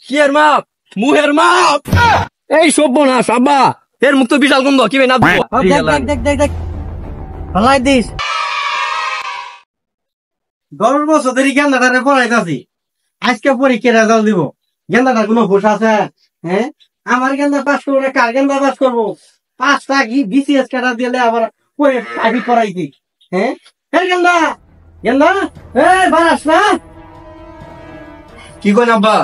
কি এর মাপ? মুহের মাপ। এই সর্বনাশ আব্বা, এর মুখ তো বিশাল গন্ধ, কি ভাই না দেখ ভালাই দিস 10 বছর ধরে গেন্দাটারে পড়াইতাছি, আজকে পরীক্ষার রেজাল্ট দিব। গেন্দাটার কোনো হুঁশ আছে? হ্যাঁ, আমার গেন্দা পাস করবো না কার গেন্দা পাস করবো? 5টা বিসিএস কাটা দিলে আবার পাবি পড়াইছি। হ্যাঁ গেন্দা গেন্দা বারাস না কি করেন আব্বা?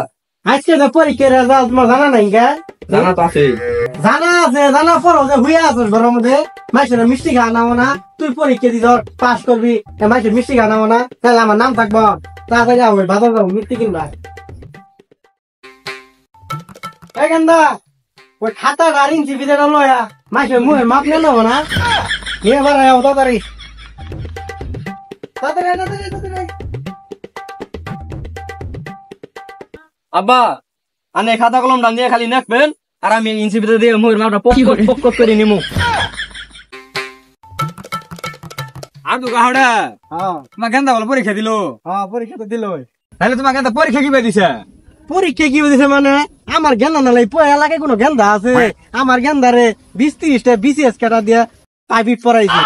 আজকে তো পরীক্ষার রেজাল্ট তোমার জানা নাই কে? জানা তো আছে। জানা আছে, জানা পড়ো যে হুইয়া আছিস ঘরের মধ্যে, মাইসের মিষ্টি খাওয়া নাও না, তুই পরীক্ষা দি ধর পাস করবি, মাইসের মিষ্টি খাওয়া নাও না, তাহলে আমার নাম থাকবো। তাড়াতাড়ি যাবো বাজার যাবো মিষ্টি কিনবা। এই গেন্দা ওই খাতা আর ইঞ্চি ভিতরে লয়া মাইসের মুখের মাপ নিয়ে নেবো না, নিয়ে এবার আয় তাড়াতাড়ি তাড়াতাড়ি তাড়াতাড়ি তাড়াতাড়ি। আব্বা আনে খাতা কলম ডান দিয়ে খালি নেকবেন, আর আমি ইঞ্চি ভিতরে দিয়ে মুহের মাপটা পক করে নিমু। আর তো গাহড়া হ্যাঁ তোমার গেন্দা বলে পরীক্ষা দিল, হ্যাঁ পরীক্ষা তো দিল। তাহলে তোমার গেন্দা পরীক্ষা কি দিছে? পরীক্ষা কি বুঝেছে মানে আমার গেন্দা না লাই এলাকায় কোনো গেন্দা আছে? আমার গেন্দারে 20-30টা বিসিএস কাটা দিয়ে প্রাইভেট পড়াইছি,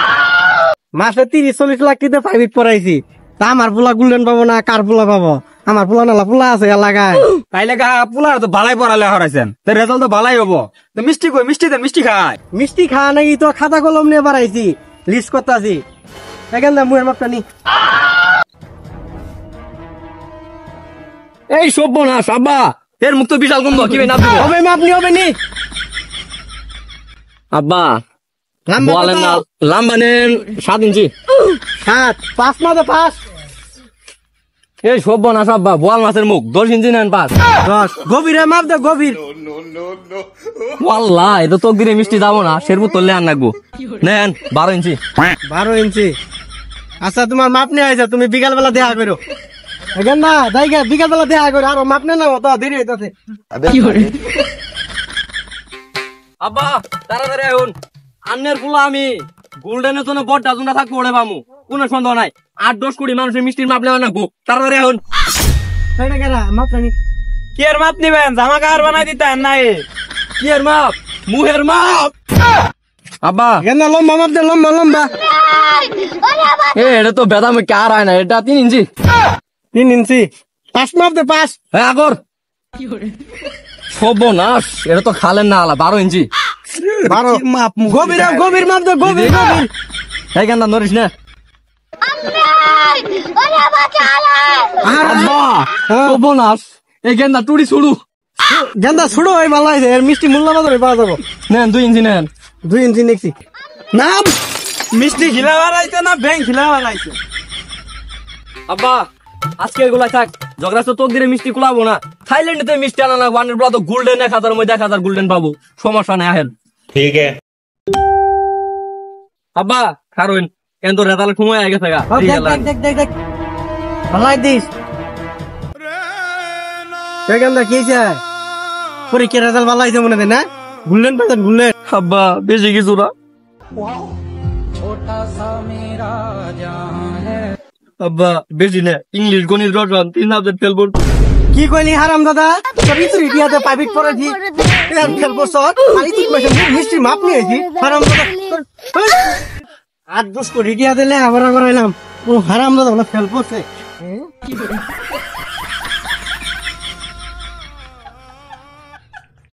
মাসে 30-40 লাখ কিনতে প্রাইভেট পড়াইছি। তা আমার পোলা গোল্ডেন পাবো না কার পোলা পাবো? আমার পোলা নালা পোলা আছে এলাকায়। তাইলে গা পোলার তো ভালাই পড়ালে হরাইছেন, তো রেজাল্ট তো ভালাই হবো। তো মিষ্টি কই? মিষ্টি দেন, মিষ্টি খায়। মিষ্টি খাওয়া নাকি তো খাতা কলম নিয়ে বাড়াইছি, লিস্ট করতেছি। গেন্দা মুয়ের মাপটা নি। এই সর্বনাশ আব্বা, এর মুখ তো বিশাল গন্ধ, কি ভাই না হবে মাপ নি হবে নি আব্বা? লম্বা বলেন না, কত? লম্বা নেন 7 ইঞ্চি। 7 5 না তো 5 এই সর্বনাশ আব্বা, বোয়াল মাছের মুখ 10 ইঞ্চি নেন 5। 10 গভীরে মাপ দে গভীর। ওয়াল্লাহ এটা তো দিনে মিষ্টি যাবো না, সেরমুখ তোলে আর নাকবো। নেন 12 ইঞ্চি। 12 ইঞ্চি। আচ্ছা তোমার মাপ নিয়ে আইসা, তুমি বিকাল বেলা দেখা করো। গেন্দা দাইগা বিকাল বেলা দেখা করো, আর মাপ নিয়ে নাও তো দেরি হইতাছে। আব্বা তাড়াতাড়ি এখন, আন্নের ফুলা আমি গোল্ডেনের জন্য বড় ডাজুনা থাকবো ওরে বামু, কোনো সন্দেহ নাই। 8-10 কোটি মানুষের মিষ্টির মাপ লেওয়া নাকবো, তাড়াতাড়ি এখন। সেইটা কেরা মাপটা নি? কি এর মাপ নিবেন? জামা কার বানাই দিতেন নাই? কি এর মাপ? মুহের মাপ। আব্বা গেন্দা লম্বা মাপ দে, লম্বা লম্বা। এটা তো বেদা মুখে আর হয় না, এটা 3 ইঞ্চি। 3 ইঞ্চি। 5 মাপ দে 5। হ্যাঁ আগর সর্বনাশ, এটা তো খালেন না আলা 12 ইঞ্চি। 12 মাপ গভীর গভীর মাপ দে গভীর গভীর। এই গান্দা নরিস না আব্বা, সর্বনাশ এই গেন্দা টুড়ি ছুড়ু। গেন্দা ছুড়ো ওই ভালো হইছে, এর মিষ্টি মূল্য বাজারে পাওয়া যাবো। নেন 2 ইঞ্চি নেন। 2 ইঞ্চি নেছি নাম। মিষ্টি খিলা বানাইছে না ব্যাং খিলা বানাইছে? আব্বা আজকে এগুলা থাক, ঝগড়া তো তোর দিনে মিষ্টি কুলাবো না। থাইল্যান্ডে মিষ্টি আনা না, ওয়ানের বলা তো গোল্ডেন 1000 মধ্যে 1000 গোল্ডেন পাবো, সমস্যা নাই আহেন। ठीक है। আব্বা কারণ কেন তো রেজাল্ট সময় আগে থাকা। দেখ ভালাই দিস। গেন্দা কি হইছে? পরীক্ষার রেজাল্ট ভালো হইছে মনে হয় না? গোল্ডেন পাইছেন গোল্ডেন? আব্বা বেশি কিছু না। আব্বা বেশি না, ইংলিশ গণিত রসায়ন 3 সাবজেক্ট ফেল করব। কি কইলি হারাম দাদা? তোর ইতুরি দিয়াতে প্রাইভেট পড়াইছি, এর ফেল বছর খালি তুই কইছিস মিষ্টি মাপ নিয়েছি হারাম দাদা। 8-10 কোটি দিয়া দিলে আবার আইলাম, ও হারাম দাদা না ফেল করছে।